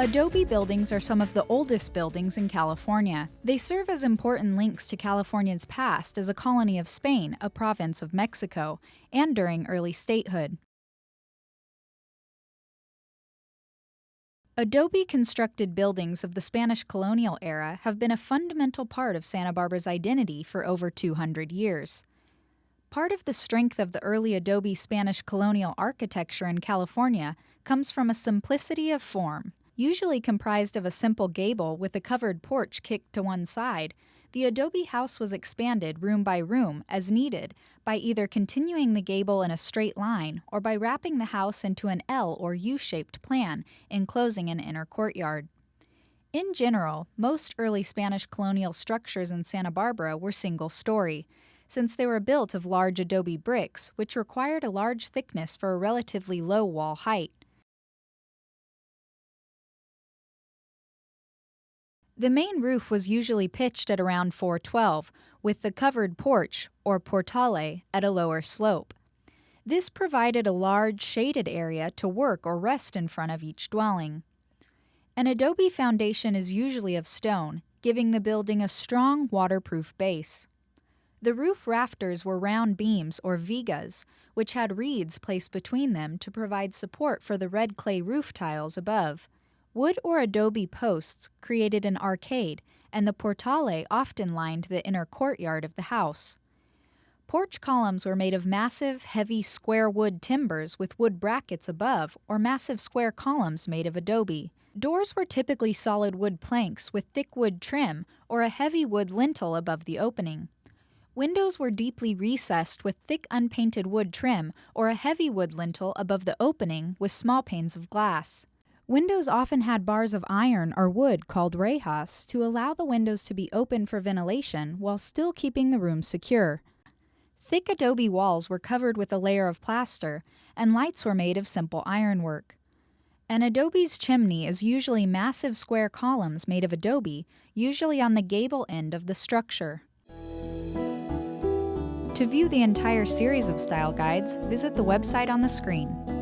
Adobe buildings are some of the oldest buildings in California. They serve as important links to California's past as a colony of Spain, a province of Mexico, and during early statehood. Adobe-constructed buildings of the Spanish colonial era have been a fundamental part of Santa Barbara's identity for over 200 years. Part of the strength of the early Adobe Spanish colonial architecture in California comes from a simplicity of form. Usually comprised of a simple gable with a covered porch kicked to one side, the Adobe house was expanded room by room as needed by either continuing the gable in a straight line or by wrapping the house into an L or U-shaped plan, enclosing an inner courtyard. In general, most early Spanish colonial structures in Santa Barbara were single-story, since they were built of large adobe bricks, which required a large thickness for a relatively low wall height. The main roof was usually pitched at around 412, with the covered porch, or portale, at a lower slope. This provided a large, shaded area to work or rest in front of each dwelling. An adobe foundation is usually of stone, giving the building a strong, waterproof base. The roof rafters were round beams, or vigas, which had reeds placed between them to provide support for the red clay roof tiles above. Wood or adobe posts created an arcade, and the portale often lined the inner courtyard of the house. Porch columns were made of massive, heavy square wood timbers with wood brackets above, or massive square columns made of adobe. Doors were typically solid wood planks with thick wood trim or a heavy wood lintel above the opening. Windows were deeply recessed with thick unpainted wood trim or a heavy wood lintel above the opening with small panes of glass. Windows often had bars of iron or wood called rejas to allow the windows to be open for ventilation while still keeping the room secure. Thick adobe walls were covered with a layer of plaster, and lights were made of simple ironwork. An adobe's chimney is usually massive square columns made of adobe, usually on the gable end of the structure. To view the entire series of style guides, visit the website on the screen.